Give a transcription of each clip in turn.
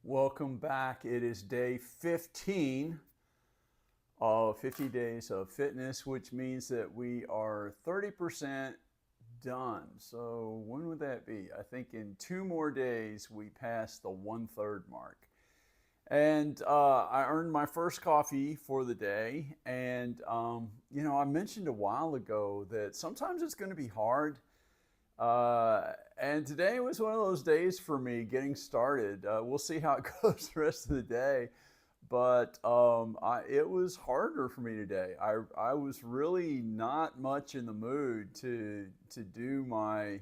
Welcome back. It is day 15 of 50 days of fitness, which means that we are 30% done. So, when would that be? I think in 2 more days we pass the 1/3 mark. And I earned my first coffee for the day. And, I mentioned a while ago that sometimes it's going to be hard and today was one of those days for me getting started. We'll see how it goes the rest of the day. But it was harder for me today. I was really not much in the mood to do my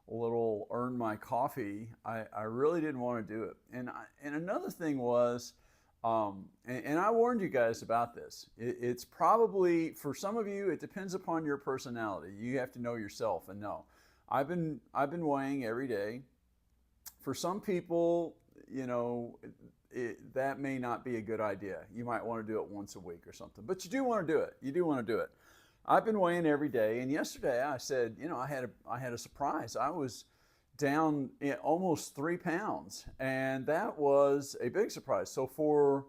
little earn my coffee. I really didn't want to do it. And another thing was, and I warned you guys about this. It's probably for some of you. It depends upon your personality. You have to know yourself and know. I've been weighing every day. For some people, that may not be a good idea. You might want to do it once a week or something, but you do want to do it. You do want to do it. I've been weighing every day, and yesterday I said, I had a surprise. I was down almost 3 pounds, and that was a big surprise. So for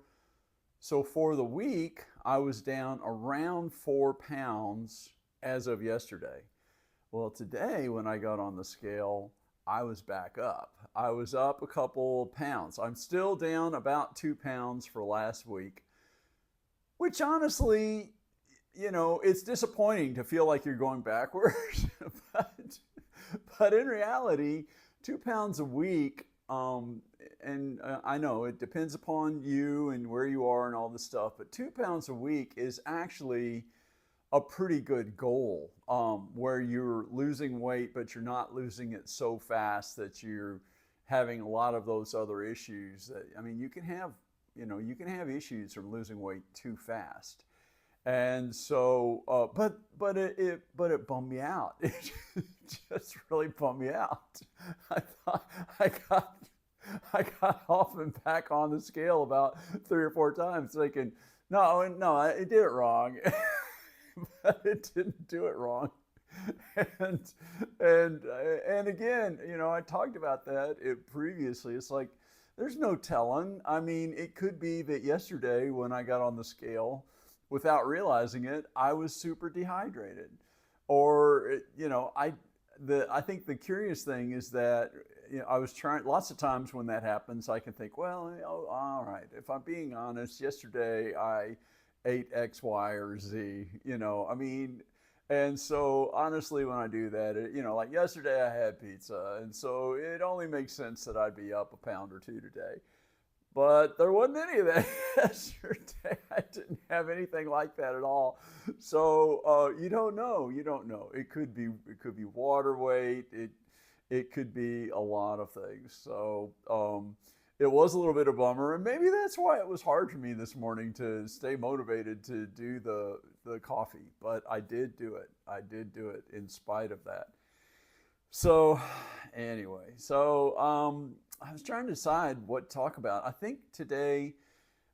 the week, I was down around 4 pounds as of yesterday. Well, today when I got on the scale, I was back up. I was up a couple pounds. I'm still down about 2 pounds for last week, which honestly, it's disappointing to feel like you're going backwards. but, but in reality, 2 pounds a week, and I know it depends upon you and where you are and all this stuff, but 2 pounds a week is actually a pretty good goal where you're losing weight, but you're not losing it so fast that you're having a lot of those other issues. I mean, you can have issues from losing weight too fast. And so, but it bummed me out. It just really bummed me out. I thought I got off and back on the scale about 3 or 4 times, thinking, no, no, I did it wrong. But it didn't do it wrong. And and again, I talked about that previously. It's like there's no telling. I mean, it could be that yesterday when I got on the scale, without realizing it, I was super dehydrated, or I think the curious thing is that I was trying lots of times when that happens. I can think, well, oh, all right. If I'm being honest, yesterday I ate X, Y, or Z. I mean, and so honestly, when I do that, like yesterday I had pizza, and so it only makes sense that I'd be up a pound or two today. But there wasn't any of that yesterday. I didn't have anything like that at all. So you don't know. You don't know. It could be water weight. It could be a lot of things. So it was a little bit of a bummer, and maybe that's why it was hard for me this morning to stay motivated to do the coffee. But I did do it. I did do it in spite of that. So, anyway, I was trying to decide what to talk about. I think today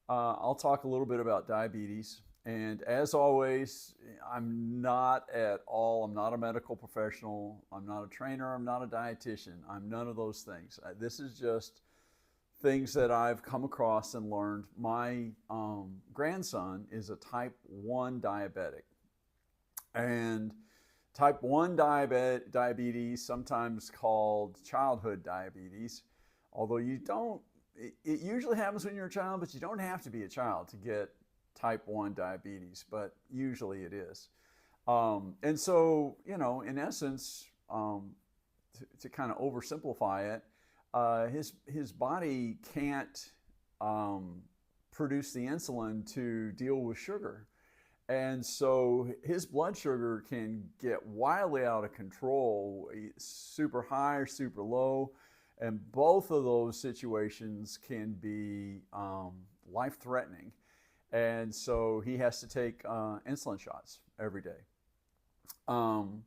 I'll talk a little bit about diabetes. And as always, I'm not a medical professional. I'm not a trainer. I'm not a dietitian. I'm none of those things. This is just things that I've come across and learned. My grandson is a type 1 diabetic. And type 1 diabetes, sometimes called childhood diabetes, although you don't, it usually happens when you're a child, but you don't have to be a child to get type 1 diabetes, but usually it is. And so, in essence, to kind of oversimplify it, his body can't produce the insulin to deal with sugar. And so his blood sugar can get wildly out of control, super high or super low. And both of those situations can be life threatening. And so he has to take insulin shots every day. Um,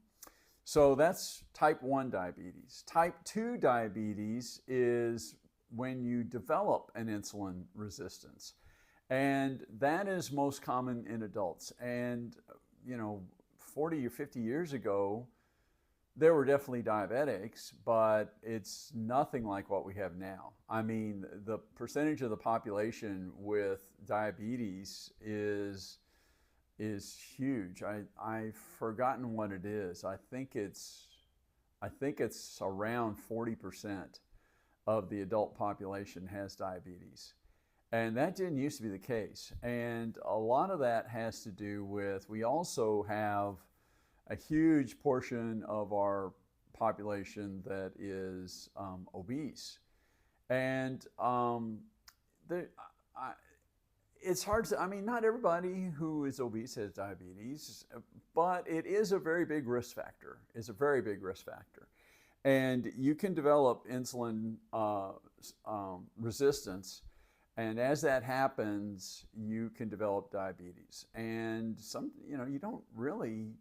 so that's type 1 diabetes. Type 2 diabetes is when you develop an insulin resistance. And that is most common in adults. And, 40 or 50 years ago, there were definitely diabetics, but it's nothing like what we have now. I mean, the percentage of the population with diabetes is huge. I've forgotten what it is. I think it's around 40% of the adult population has diabetes. And that didn't used to be the case. And a lot of that has to do with, we also have a huge portion of our population that is obese. And the, I, it's hard to, I mean, not everybody who is obese has diabetes, but it is a very big risk factor. It's a very big risk factor. And you can develop insulin resistance. And as that happens, you can develop diabetes. And you don't really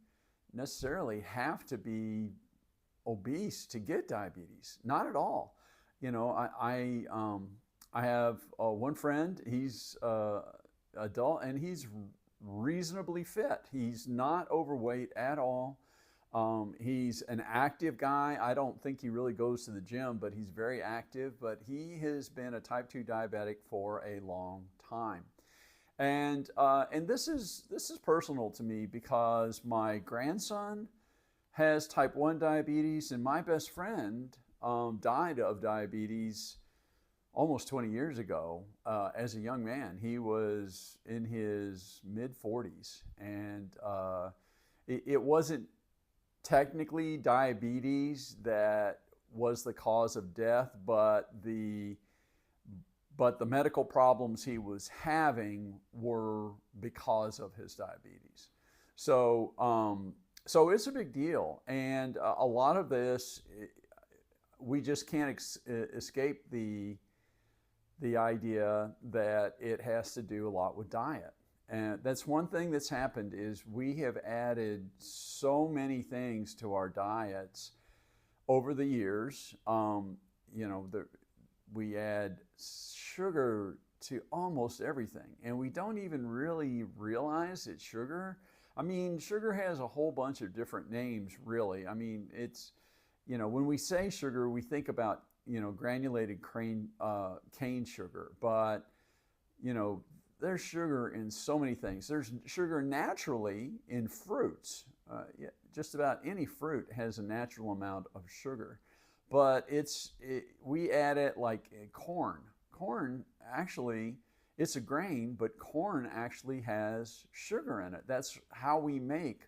necessarily have to be obese to get diabetes. Not at all. I have one friend. He's adult and he's reasonably fit. He's not overweight at all. He's an active guy. I don't think he really goes to the gym, but he's very active. But he has been a type 2 diabetic for a long time. And this is personal to me because my grandson has type 1 diabetes, and my best friend died of diabetes almost 20 years ago as a young man. He was in his mid-40s, and it wasn't technically diabetes that was the cause of death, but the medical problems he was having were because of his diabetes. So it's a big deal, and a lot of this, we just can't escape the idea that it has to do a lot with diet. And that's one thing that's happened is we have added so many things to our diets over the years. We add sugar to almost everything, and we don't even really realize it's sugar. I mean, sugar has a whole bunch of different names, really. I mean, it's, when we say sugar, we think about, granulated cane sugar, but, there's sugar in so many things. There's sugar naturally in fruits. Just about any fruit has a natural amount of sugar, but we add it like corn. Corn actually, it's a grain, but corn actually has sugar in it. That's how we make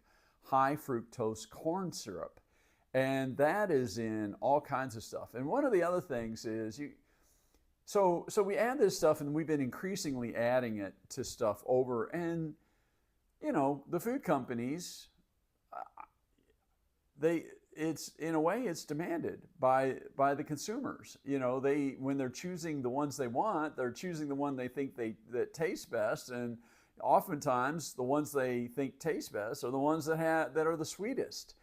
high fructose corn syrup. And that is in all kinds of stuff. And one of the other things is so we add this stuff, and we've been increasingly adding it to stuff over. And, the food companies, it's in a way it's demanded by the consumers. When they're choosing the ones they want, they're choosing the one they think that tastes best, and oftentimes the ones they think taste best are the ones that are the sweetest.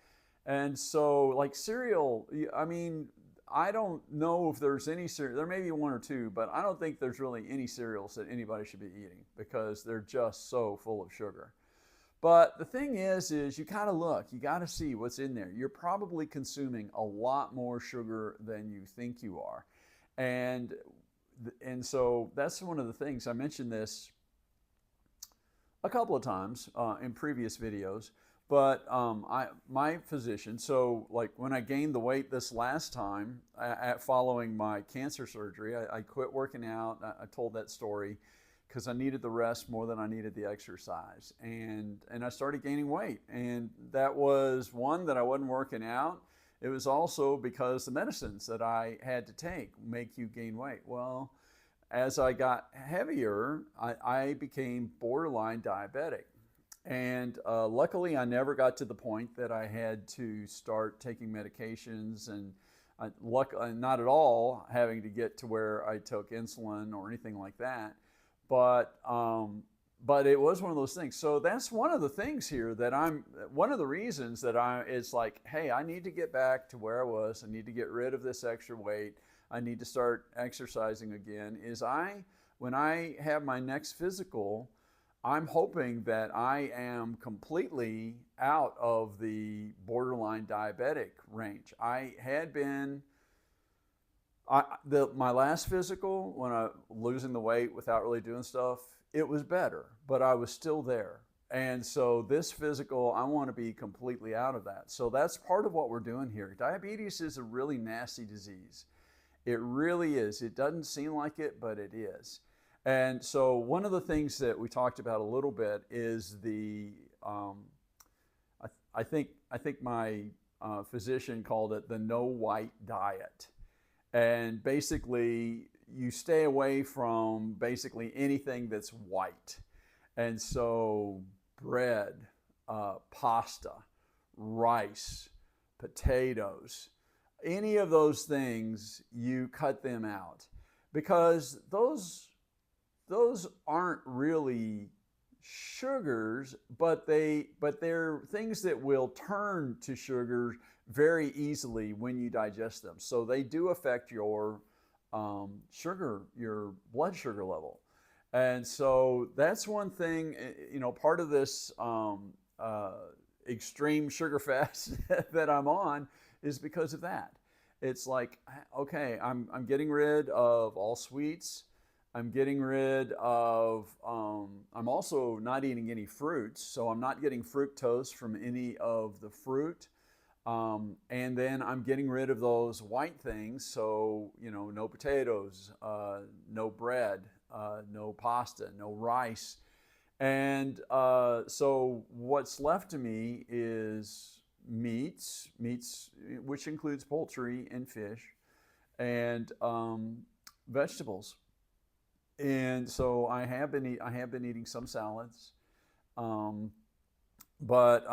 And so, like cereal, I mean, I don't know if there's any cereal. There may be one or two, but I don't think there's really any cereals that anybody should be eating because they're just so full of sugar. But the thing is you gotta look, you gotta see what's in there. You're probably consuming a lot more sugar than you think you are. And so that's one of the things. I mentioned this a couple of times in previous videos, but my physician, so like when I gained the weight this last time following my cancer surgery, I quit working out. I told that story because I needed the rest more than I needed the exercise. And I started gaining weight. And that was one, that I wasn't working out. It was also because the medicines that I had to take make you gain weight. Well, as I got heavier, I became borderline diabetic. And luckily, I never got to the point that I had to start taking medications, and not at all having to get to where I took insulin or anything like that. But it was one of those things. So that's one of the things here one of the reasons that it's like, hey, I need to get back to where I was. I need to get rid of this extra weight. I need to start exercising again. When I have my next physical, I'm hoping that I am completely out of the borderline diabetic range. I had been my last physical, when I losing the weight without really doing stuff, it was better, but I was still there. And so this physical, I want to be completely out of that. So that's part of what we're doing here. Diabetes is a really nasty disease. It really is. It doesn't seem like it, but it is. And so one of the things that we talked about a little bit is I think my physician called it the no white diet. And basically, you stay away from basically anything that's white. And so, bread, pasta, rice, potatoes, any of those things, you cut them out because those aren't really sugars, but they're things that will turn to sugars very easily when you digest them. So they do affect your your blood sugar level. And so that's one thing, part of this extreme sugar fast that I'm on is because of that. It's like, okay, I'm getting rid of all sweets. I'm getting rid of, I'm also not eating any fruits. So I'm not getting fructose from any of the fruit. And then I'm getting rid of those white things. So, no potatoes, no bread, no pasta, no rice. And so what's left to me is meats, which includes poultry and fish, and vegetables. And so I have been eating some salads. Um, but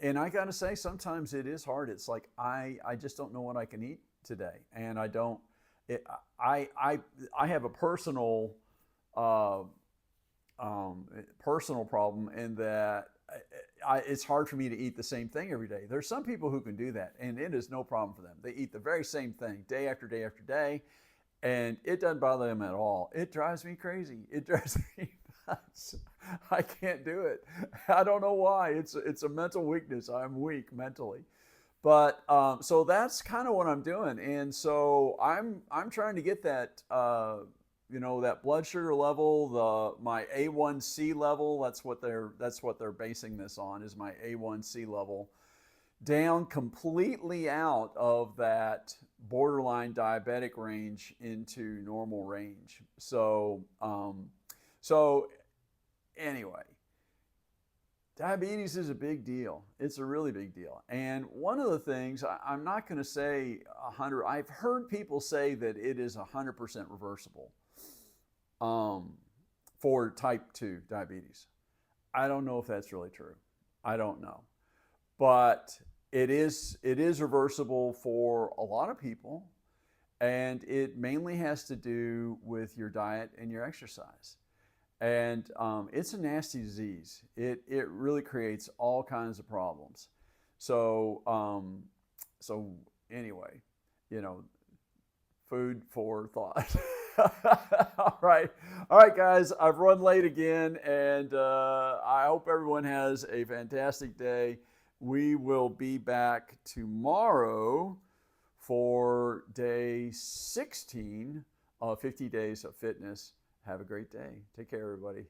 and I got to say, sometimes it is hard. It's like I just don't know what I can eat today, and I don't. It, I have a uh, personal problem in that it's hard for me to eat the same thing every day. There's some people who can do that, and it is no problem for them. They eat the very same thing day after day after day, and it doesn't bother them at all. It drives me crazy. It drives me nuts. I can't do it. I don't know why. It's a mental weakness. I'm weak mentally. But so that's kind of what I'm doing, and so I'm trying to get that that blood sugar level, my A1C level. That's what they're basing this on, is my A1C level down completely out of that borderline diabetic range into normal range. So anyway, diabetes is a big deal. It's a really big deal. And one of the things, I'm not going to say 100, I've heard people say that it is 100% reversible um, for type 2 diabetes. I don't know if that's really true. I don't know. But it is reversible for a lot of people, and it mainly has to do with your diet and your exercise. And it's a nasty disease. It really creates all kinds of problems. So so anyway, you know, food for thought. All right, guys. I've run late again, and I hope everyone has a fantastic day. We will be back tomorrow for day 16 of 50 Days of Fitness. Have a great day. Take care, everybody.